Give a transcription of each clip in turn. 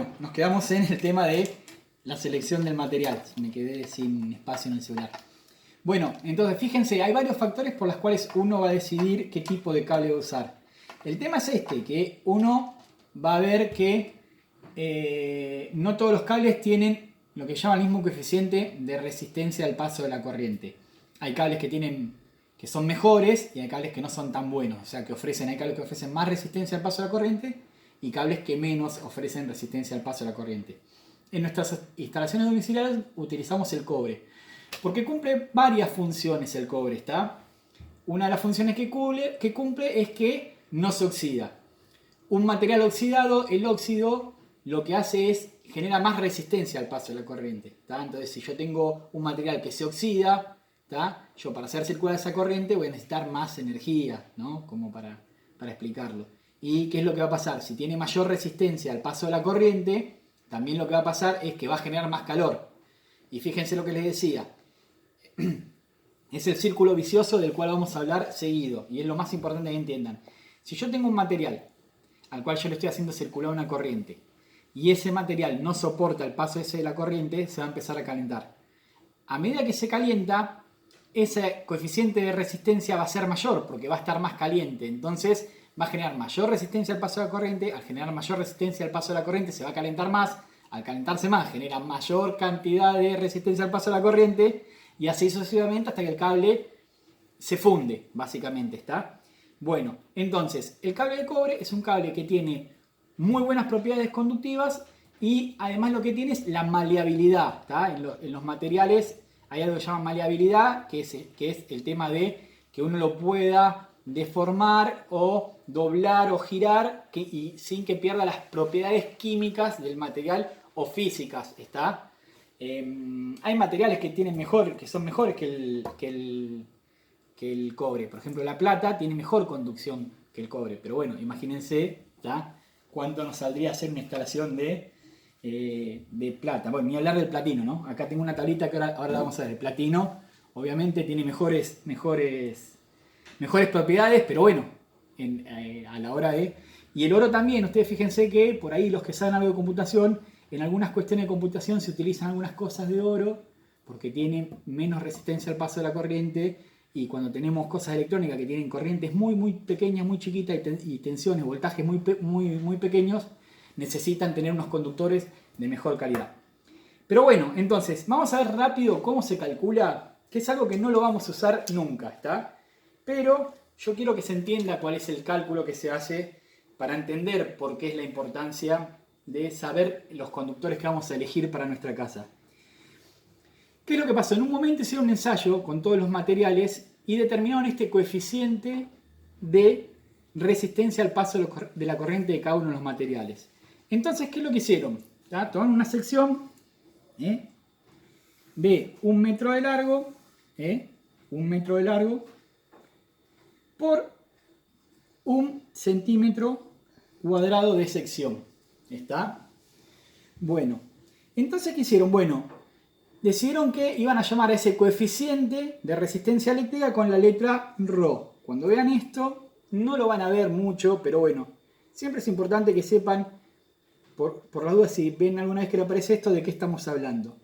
Bueno, nos quedamos en el tema de la selección del material. Me quedé sin espacio en el celular. Bueno, entonces fíjense, hay varios factores por los cuales uno va a decidir qué tipo de cable va a usar. El tema es este, que uno va a ver que no todos los cables tienen lo que llama el mismo coeficiente de resistencia al paso de la corriente. Hay cables que son mejores y hay cables que no son tan buenos. O sea, hay cables que ofrecen más resistencia al paso de la corriente y cables que menos ofrecen resistencia al paso de la corriente. En nuestras instalaciones domiciliares utilizamos el cobre, porque cumple varias funciones el cobre, ¿está? Una de las funciones que cumple es que no se oxida. Un material oxidado, el óxido, lo que hace es genera más resistencia al paso de la corriente, ¿está? Entonces, si yo tengo un material que se oxida, ¿está? Yo para hacer circular esa corriente voy a necesitar más energía, ¿no? Como para explicarlo. ¿Y qué es lo que va a pasar? Si tiene mayor resistencia al paso de la corriente, también lo que va a pasar es que va a generar más calor. Y fíjense lo que les decía. Es el círculo vicioso del cual vamos a hablar seguido. Y es lo más importante que entiendan. Si yo tengo un material al cual yo le estoy haciendo circular una corriente y ese material no soporta el paso ese de la corriente, se va a empezar a calentar. A medida que se calienta, ese coeficiente de resistencia va a ser mayor porque va a estar más caliente. Entonces va a generar mayor resistencia al paso de la corriente. Al generar mayor resistencia al paso de la corriente se va a calentar más. Al calentarse más genera mayor cantidad de resistencia al paso de la corriente y así sucesivamente hasta que el cable se funde, básicamente, ¿está? Bueno, entonces el cable de cobre es un cable que tiene muy buenas propiedades conductivas y además lo que tiene es la maleabilidad, ¿está? En los materiales hay algo que se llama maleabilidad, que es el tema de que uno lo pueda deformar o doblar o girar y sin que pierda las propiedades químicas del material o físicas, ¿está? Hay materiales que son mejores que el cobre. Por ejemplo, la plata tiene mejor conducción que el cobre. Pero bueno, imagínense, ¿tá? Cuánto nos saldría hacer una instalación de plata. Bueno, ni hablar del platino, ¿no? Acá tengo una tablita que ahora la vamos a ver. El platino, obviamente, tiene mejores propiedades, pero bueno, a la hora de... Y el oro también, ustedes fíjense que por ahí los que saben algo de computación, en algunas cuestiones de computación se utilizan algunas cosas de oro porque tienen menos resistencia al paso de la corriente y cuando tenemos cosas electrónicas que tienen corrientes muy muy pequeñas, muy chiquitas y tensiones, voltajes muy pequeños, necesitan tener unos conductores de mejor calidad. Pero bueno, entonces vamos a ver rápido cómo se calcula, que es algo que no lo vamos a usar nunca, ¿está? Pero yo quiero que se entienda cuál es el cálculo que se hace para entender por qué es la importancia de saber los conductores que vamos a elegir para nuestra casa. ¿Qué es lo que pasó? En un momento hicieron un ensayo con todos los materiales y determinaron este coeficiente de resistencia al paso de la corriente de cada uno de los materiales. Entonces, ¿qué es lo que hicieron? Tomaron una sección de 1 metro de largo, 1 metro de largo, por 1 centímetro cuadrado de sección. ¿Está? Bueno, entonces ¿qué hicieron? Bueno, decidieron que iban a llamar a ese coeficiente de resistencia eléctrica con la letra ρ. Cuando vean esto, no lo van a ver mucho, pero bueno, siempre es importante que sepan, por la duda, si ven alguna vez que le aparece esto, de qué estamos hablando.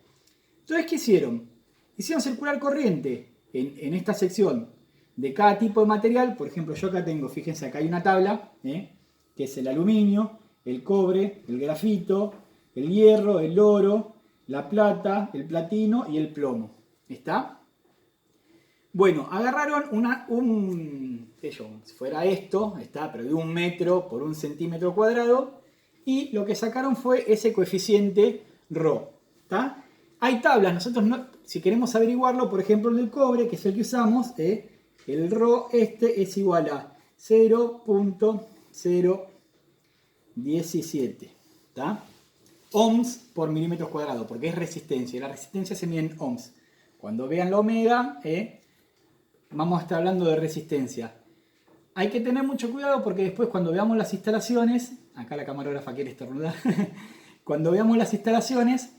Entonces, ¿qué hicieron? Hicieron circular corriente en esta sección de cada tipo de material. Por ejemplo, yo acá tengo, fíjense, acá hay una tabla, que es el aluminio, el cobre, el grafito, el hierro, el oro, la plata, el platino y el plomo. ¿Está? Bueno, agarraron si fuera esto, ¿está? Pero de 1 metro por 1 centímetro cuadrado, y lo que sacaron fue ese coeficiente ρ. ¿Está? Hay tablas, nosotros si queremos averiguarlo, por ejemplo el del cobre, que es el que usamos, el ρ es igual a 0.017, ¿está? Ohms por milímetros cuadrados, porque es resistencia. La resistencia se mide en ohms. Cuando vean la omega, vamos a estar hablando de resistencia. Hay que tener mucho cuidado porque después cuando veamos las instalaciones, acá la camarógrafa quiere estornudar, cuando veamos las instalaciones,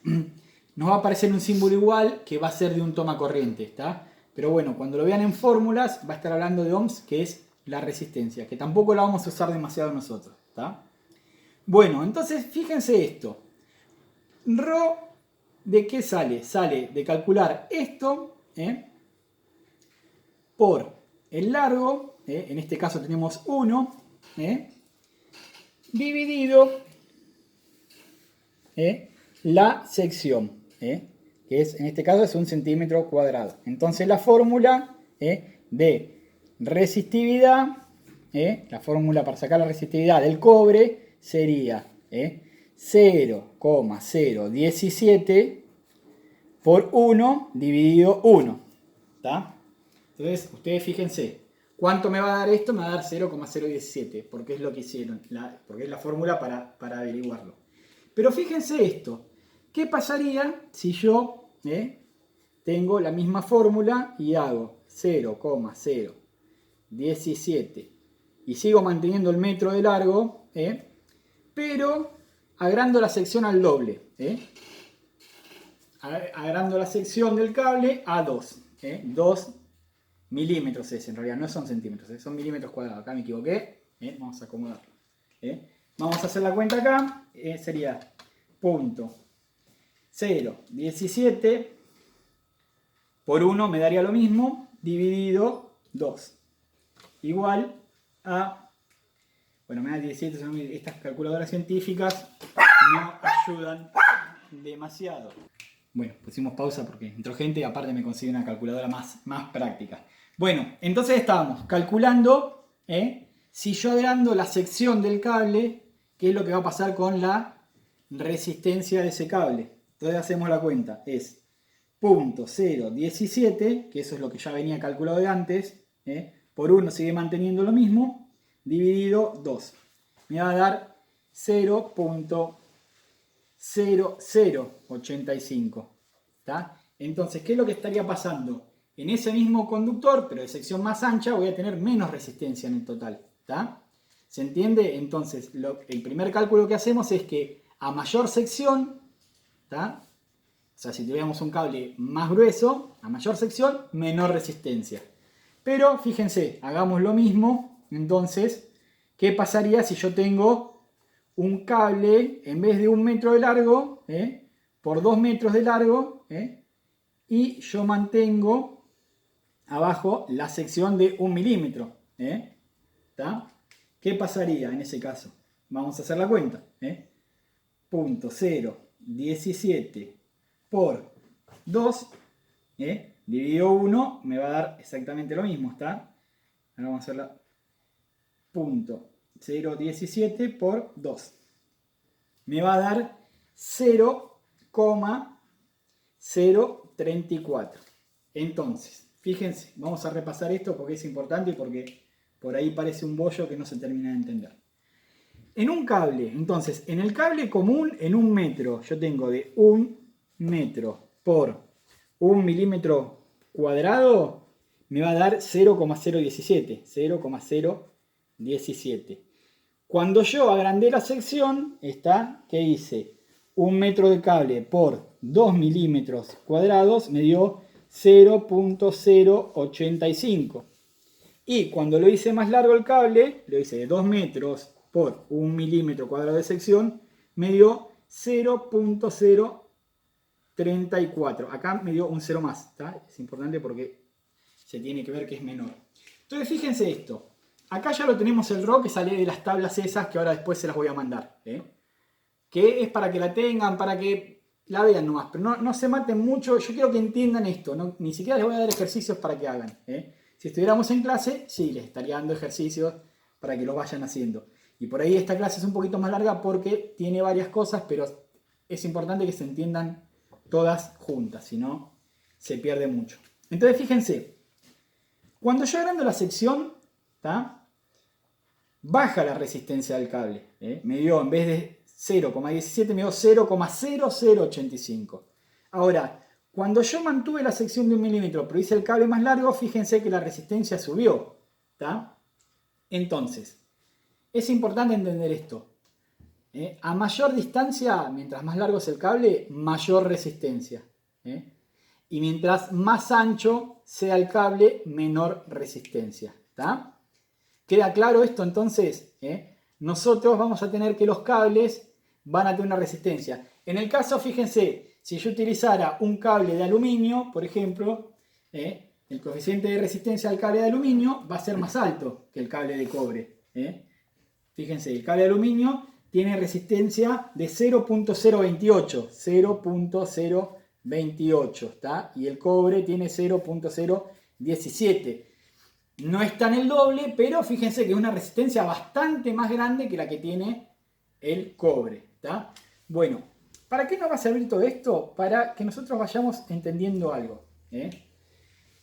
nos va a aparecer un símbolo igual que va a ser de un toma corriente, ¿está? Pero bueno, cuando lo vean en fórmulas, va a estar hablando de ohms, que es la resistencia, que tampoco la vamos a usar demasiado nosotros, ¿está? Bueno, entonces fíjense esto. Rho, ¿de qué sale? Sale de calcular esto por el largo, en este caso tenemos 1, dividido la sección, que es, en este caso es 1 centímetro cuadrado. Entonces la fórmula de resistividad, la fórmula para sacar la resistividad del cobre sería 0,017 por 1 dividido 1. ¿Tá? Entonces, ustedes fíjense, ¿cuánto me va a dar esto? Me va a dar 0,017, porque es lo que hicieron, porque es la fórmula para averiguarlo. Pero fíjense esto, ¿qué pasaría si yo tengo la misma fórmula y hago 0,017 y sigo manteniendo el metro de largo, pero agrando la sección al doble, agrando la sección del cable a 2, 2 milímetros es, en realidad no son centímetros, son milímetros cuadrados, acá me equivoqué, vamos a acomodarlo. Vamos a hacer la cuenta acá, sería punto 0,17 por 1 me daría lo mismo, dividido 2, igual a, bueno, me da 17, son estas calculadoras científicas no ayudan demasiado. Bueno, pusimos pausa porque entró gente y aparte me consigue una calculadora más práctica. Bueno, entonces estábamos calculando si yo agrando la sección del cable, qué es lo que va a pasar con la resistencia de ese cable. Entonces hacemos la cuenta, es punto 0,17, que eso es lo que ya venía calculado de antes, por 1 sigue manteniendo lo mismo, dividido 2. Me va a dar 0,0085. Entonces, ¿qué es lo que estaría pasando? En ese mismo conductor, pero de sección más ancha, voy a tener menos resistencia en el total. ¿Se entiende? Entonces, el primer cálculo que hacemos es que a mayor sección, o sea, si tuviéramos un cable más grueso, a mayor sección, menor resistencia. Pero, fíjense, hagamos lo mismo. Entonces, ¿qué pasaría si yo tengo un cable, en vez de 1 metro de largo, por 2 metros de largo, y yo mantengo abajo la sección de 1 milímetro? ¿Qué pasaría en ese caso? Vamos a hacer la cuenta. Punto 0,17 por 2 dividido 1 me va a dar exactamente lo mismo. Ahora vamos a hacerla. Punto 0,17 por 2 me va a dar 0,034. Entonces, fíjense, vamos a repasar esto porque es importante y porque por ahí parece un bollo que no se termina de entender. En un cable, entonces, en el cable común, en 1 metro, yo tengo de 1 metro por 1 milímetro cuadrado, me va a dar 0,017. 0,017. Cuando yo agrandé la sección, ¿qué hice? 1 metro de cable por 2 milímetros cuadrados me dio 0,085. Y cuando lo hice más largo el cable, lo hice de 2 metros por 1 milímetro cuadrado de sección, me dio 0,034. Acá me dio un 0 más, es importante porque se tiene que ver que es menor. Entonces fíjense esto. Acá ya lo tenemos el RO que sale de las tablas esas que ahora después se las voy a mandar. Que es para que la tengan, para que la vean nomás. Pero no se maten mucho. Yo quiero que entiendan esto. Ni siquiera les voy a dar ejercicios para que hagan. Si estuviéramos en clase, sí, les estaría dando ejercicios para que los vayan haciendo. Y por ahí esta clase es un poquito más larga porque tiene varias cosas, pero es importante que se entiendan todas juntas. Si no, se pierde mucho. Entonces fíjense. Cuando yo agrando la sección, baja la resistencia del cable. Me dio, en vez de 0,17, me dio 0,0085. Ahora, cuando yo mantuve la sección de 1 milímetro, pero hice el cable más largo, fíjense que la resistencia subió. Entonces, es importante entender esto. A mayor distancia, mientras más largo es el cable, mayor resistencia. Y mientras más ancho sea el cable, menor resistencia. ¿Queda claro esto entonces? Nosotros vamos a tener que los cables van a tener una resistencia. En el caso, fíjense, si yo utilizara un cable de aluminio, por ejemplo, el coeficiente de resistencia al cable de aluminio va a ser más alto que el cable de cobre. Fíjense, el cable de aluminio tiene resistencia de 0.028, 0.028, ¿está? Y el cobre tiene 0.017. No está en el doble, pero fíjense que es una resistencia bastante más grande que la que tiene el cobre, ¿está? Bueno, ¿para qué nos va a servir todo esto? Para que nosotros vayamos entendiendo algo.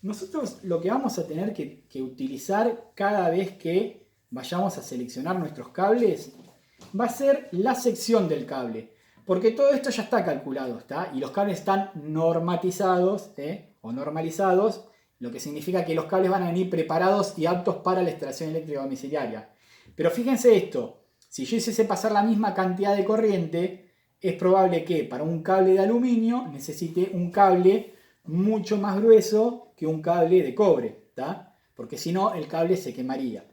Nosotros lo que vamos a tener que utilizar cada vez que vayamos a seleccionar nuestros cables va a ser la sección del cable. Porque todo esto ya está calculado, ¿está? Y los cables están normatizados o normalizados, lo que significa que los cables van a venir preparados y aptos para la extracción eléctrica domiciliaria. Pero fíjense esto, si yo hiciese pasar la misma cantidad de corriente, es probable que para un cable de aluminio necesite un cable mucho más grueso que un cable de cobre, ¿está? Porque si no, el cable se quemaría.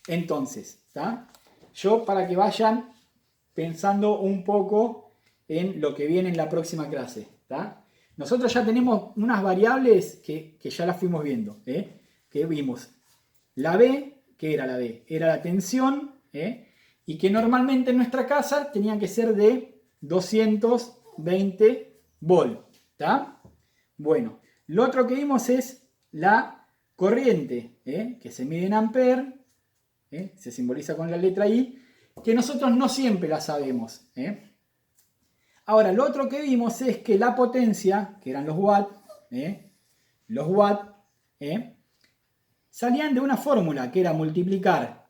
Entonces, ¿está? Yo, para que vayan pensando un poco en lo que viene en la próxima clase, ¿está? Nosotros ya tenemos unas variables que ya las fuimos viendo, que vimos la B, ¿qué era la B? Era la tensión, y que normalmente en nuestra casa tenían que ser de 220 volt, ¿está? Bueno, lo otro que vimos es la corriente, que se mide en amperes, se simboliza con la letra I, que nosotros no siempre la sabemos. Ahora, lo otro que vimos es que la potencia, que eran los watts, salían de una fórmula que era multiplicar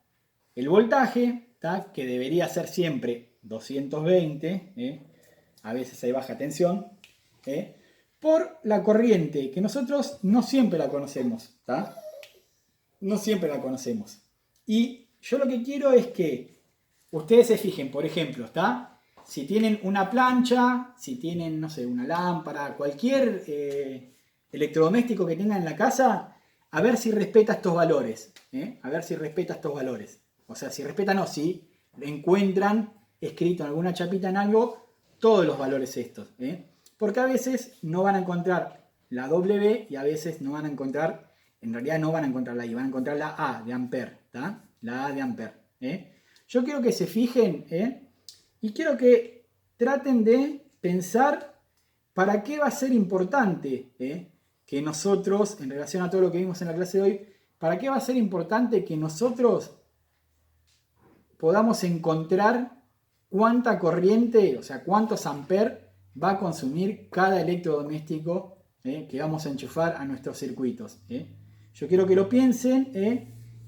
el voltaje, ¿tá? Que debería ser siempre 220, a veces hay baja tensión, por la corriente, que nosotros no siempre la conocemos, ¿tá? No siempre la conocemos. Y yo lo que quiero es que ustedes se fijen, por ejemplo, ¿está? Si tienen una plancha, si tienen, no sé, una lámpara, cualquier electrodoméstico que tengan en la casa, a ver si respeta estos valores. A ver si respeta estos valores. O sea, si respeta, no, si encuentran escrito en alguna chapita en algo todos los valores estos. Porque a veces no van a encontrar la W y a veces no van a encontrar, en realidad no van a encontrar la I, van a encontrar la A de ampere, ¿tá? La A de ampere. Yo quiero que se fijen, y quiero que traten de pensar para qué va a ser importante que nosotros, en relación a todo lo que vimos en la clase de hoy, para qué va a ser importante que nosotros podamos encontrar cuánta corriente, o sea, cuántos amperes va a consumir cada electrodoméstico que vamos a enchufar a nuestros circuitos. Yo quiero que lo piensen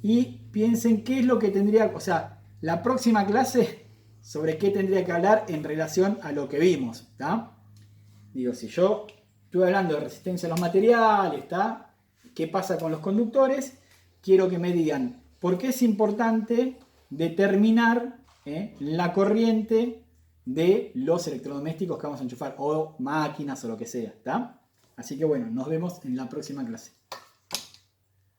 y piensen qué es lo que tendría, o sea, la próxima clase sobre qué tendría que hablar en relación a lo que vimos, ¿tá? Digo, si yo estuve hablando de resistencia a los materiales, ¿tá? ¿Qué pasa con los conductores? Quiero que me digan por qué es importante determinar la corriente de los electrodomésticos que vamos a enchufar, o máquinas o lo que sea, ¿tá? Así que bueno, nos vemos en la próxima clase.